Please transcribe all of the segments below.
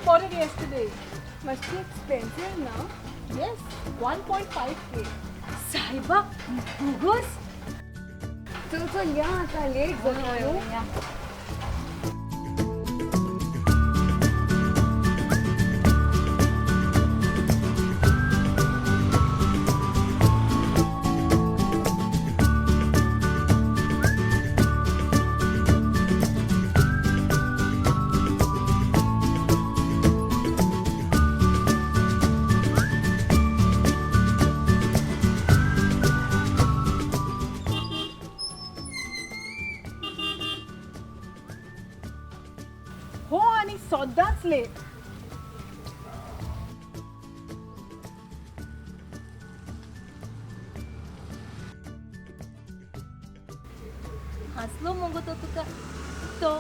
bought it yesterday. Must be expensive now. Yes, 1.5k. Sahiba, Googles? So yeah, आता late झालो. हो आणि सौदाच late. हसलो मगो तो तुका तो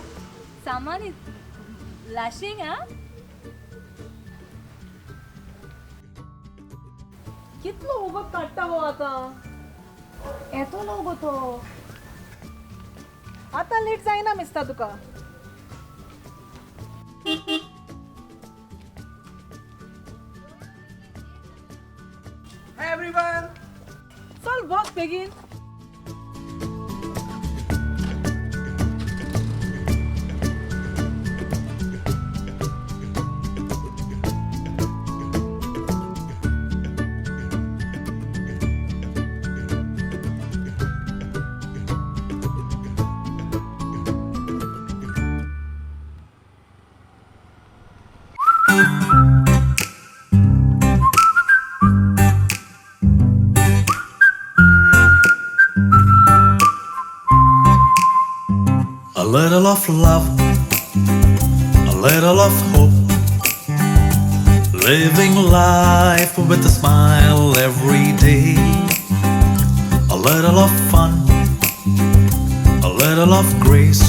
सामान लॅशिंग हा कितलो उगत काडटा हो आता. येतो लोगो तो. आता लेट जायना मिसता तुका. Hi everyone! चल वॉक बेगीन. A little of love, a little of hope, living life with a smile every day. A little of fun, a little of grace,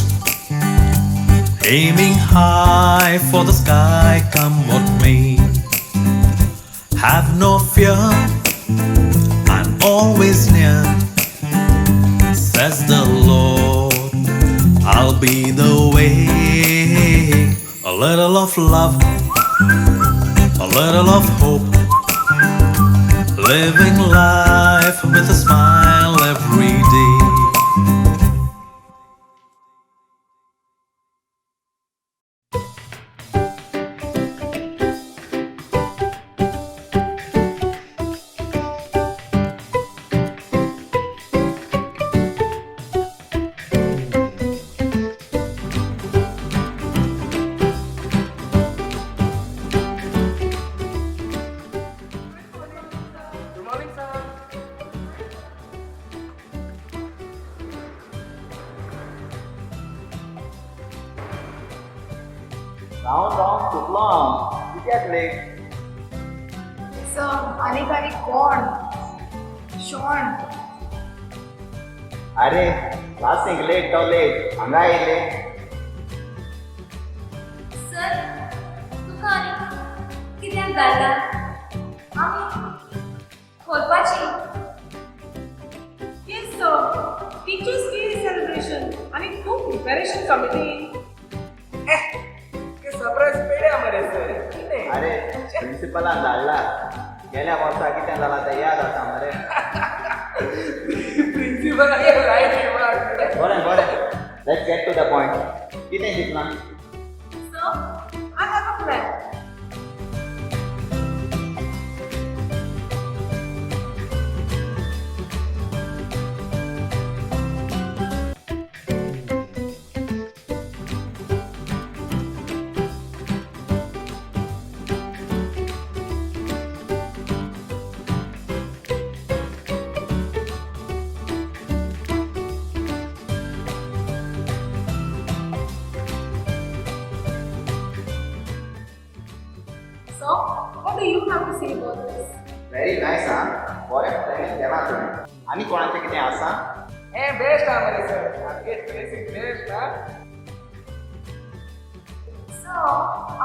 aiming high for the sky come what may. Have no fear, I'm always near, says the Lord. I'll be the way. A little of love, a little of hope, living life with a smile every day. Good morning, sir. Down to Blanc. You get late. Sir, आणि कोण? Sean. अरे classic late तो late हांगा येयले. Sir तुका आनी कित्याक धाडला आमी खोलपाची. Yes sir. Teachers day celebration आणि खूप प्रिपरेशन कमिटी. के सरप्राईज पेड्या मरे सर. कितें? अरे प्रिन्सिपलान धाडला. गेल्या वर्सा कितें जालां तें याद आसा मरे. प्रिन्सिपलाक रायट रिमार्क. बरें let's get to the point. कितें चिंतलां? सो I have a plan. So, what do you have to say about this? Very nice हा. बरें प्लॅनिंग केलां तुवें. आनी कोणाचें कितें आसा? हे बेस्ट हा मरे सर. आमगे बेसिक बेस्ट हा. So,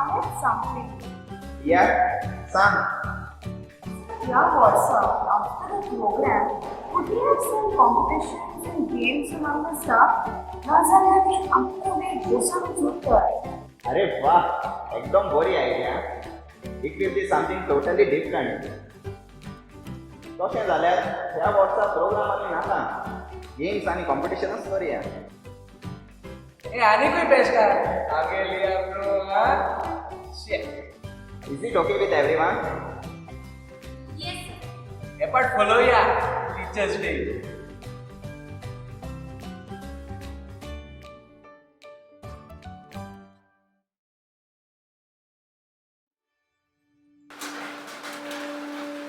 I have something. या सांग. Yeah, what's up? After the program, would we have some competitions and games among the staff? ना जाल्यार आमकां वेळ दिवसांक जोडटात. अरे वाह, एकदम बरी idea. It will be something totally different. तशें जाल्यार ह्या वर्सा प्रोग्राम आनी नाका. गेम्स आनी कॉम्पिटिशनच करुया. ए आनीकूय बेस्ट आगे लिया ब्रो हाँ. Is it okay with everyone? Yes. Apart follow ya Teachers Day.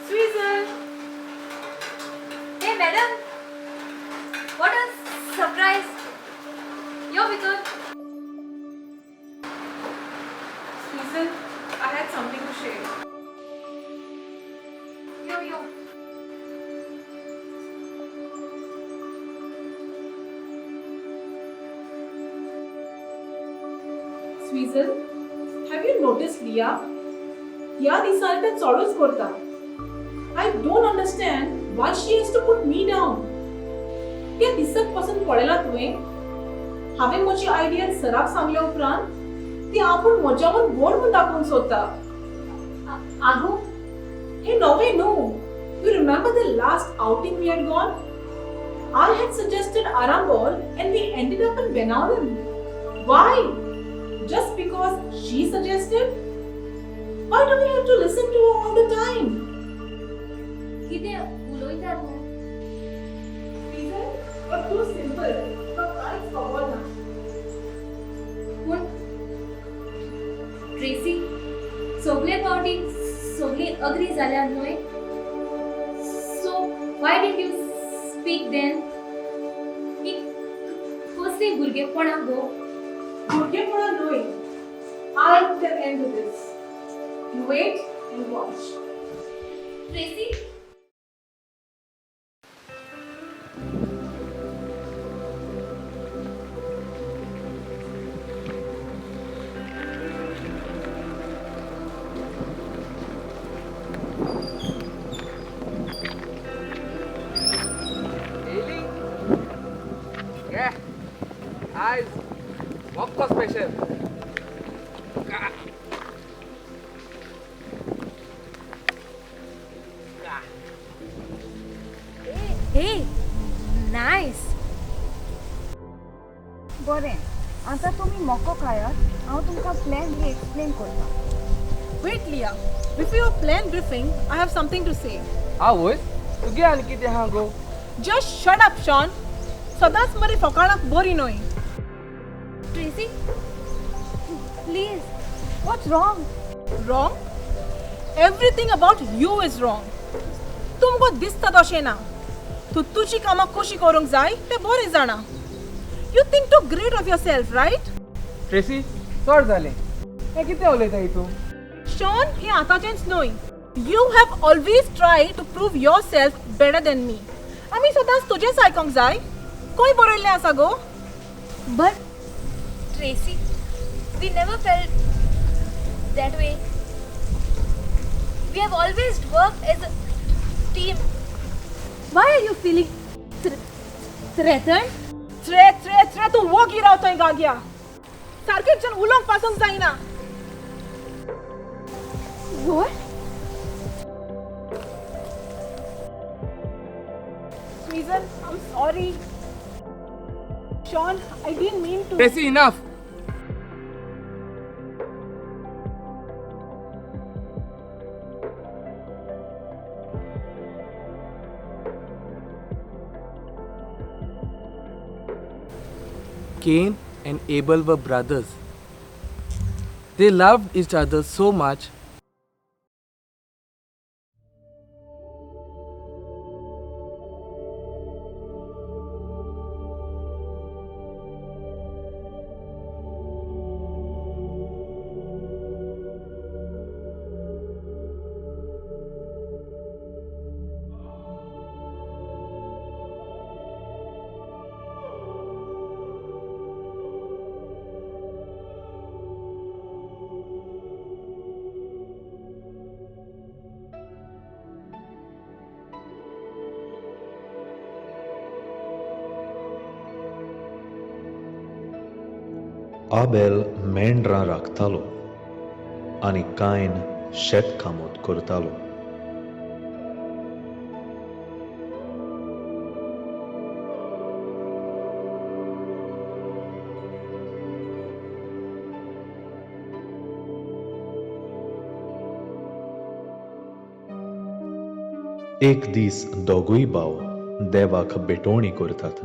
Susan! Hey madam, what a surprise! You're with her. Susan, I had something to share. Yo. Susan, have you noticed Leah? ह्या दिसांनी ते चडूच करता. I don't understand why she has to put me down. त्या दिसाक पासून पळयला तुवें? हांवें म्हजी आयडिया सराक सांगल्या उपरांत ती आपूण म्हज्याहून व्हड म्हूण दाखोवंक सोदता. आगो, Hey, NoMBe, no. You remember the last outing we had gone? I had suggested Arambol and we ended up in Farnham. Why? Just because she suggested? Why do we have to listen to her all the time? कितें उलोयता तूं? Reason? You're too simple. You're कांयच खबर ना. पूण Tracy, सगळे फावटी सगळी agree जाल्यार न्हय. So why did you speak then? ही कसली भुरगेपणां गो. भुरगेपणा न्हय. I'll put an end to this. You wait and watch. Tracy, Really? Yeah. Eyes. What was special? हे नायस. बरें, आतां तुमी मोको खायात. हांव तुमकां प्लॅन बी एक्सप्लेन करता. Wait, Leah. Before your plan briefing, I have something to say. आवय तुगे आनी कितें आहा गो. Just shut up, Sean. सदांच मरे फकाणाक बरी न्हय. Tracy, please. What's wrong? Wrong? Everything about you is wrong. तुमको दिसता तशें ना. तूं तुजी कामां कशी करूंक जाय तें बरें जाणा. You think too great of yourself, right? Tracy चड जालें. हें कितें उलयता तूं? Sean, हें आतांचेंच न्हय. You have always tried to prove yourself better than me. आमी सदांच तुजेंच आयकोंक जाय. खंय बरयल्लें आसा गो? But Tracy, we never felt that way. We have always worked as a team. Why are you feeling threatened? थ्रे तूं वो गिरावतोय गाग्या. सारकेच जन उलोवंक पासूंक जायना. What? Susan, I'm sorry. Sean, I didn't mean to. Tracy enough. Cain and Abel were brothers. They loved each other so much. Abel मेंढरां राखतालो आनी कायन शेतकामत करतालो. एक दीस दोगूय भाव देवाक बेटोवणी करतात.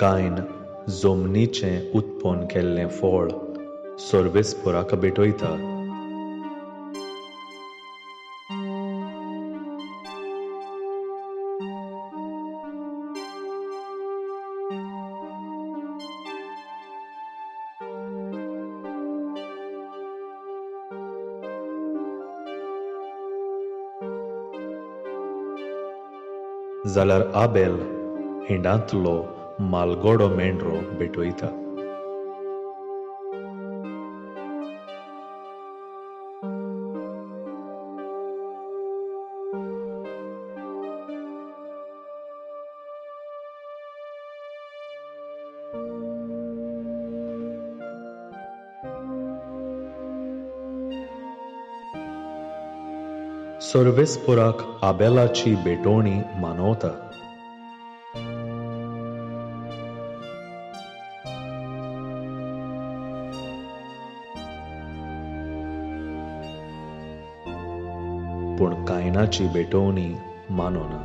कायन जमनीचें उत्पन्न केल्लें फळ सर्वेस्पराक भेटयता. जाल्यार आबेल हिंडांतलो मालगोडो मेंढरो भेटयता. सर्वेस्पराक आबेलाची बेटोवणी मानवता. पूण कायनाची बेटोवणी मानोना.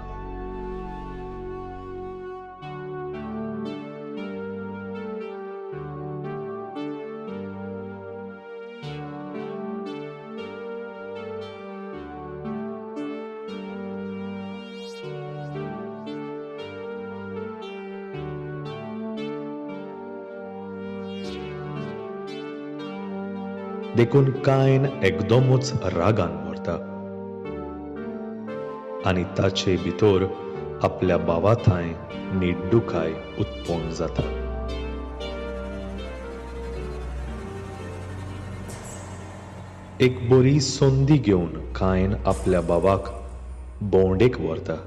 देखून कायन एकदमूच रागान भरता आनी ताचे भितर आपल्या भावा थंय निड्डुकाय उत्पन्न जाता. एक बरी संदी घेवन कायन आपल्या भावाक भोंवडेक व्हरता.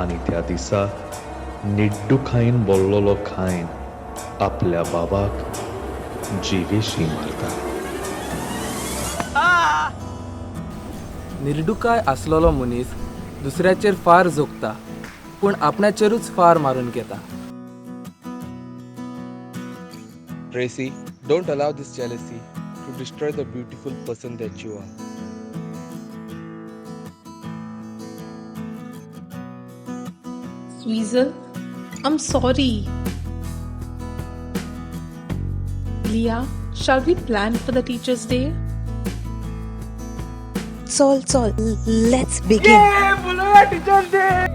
आनी त्या दिसा निड्डुकायेन बोल्लोलो कायन आपल्या बाबाक जिवेशी मारता. निर्डुकाय आसलोलो मनीस दुसऱ्याचेर फार जोगता पूण आपणाचेरूच फार मारून घेता. Tracy, don't allow this jealousy to destroy the beautiful person that you are. Weasel, I'm sorry. Leah, shall we plan for the Teacher's Day? Let's begin. बोलो टीचर्स डे.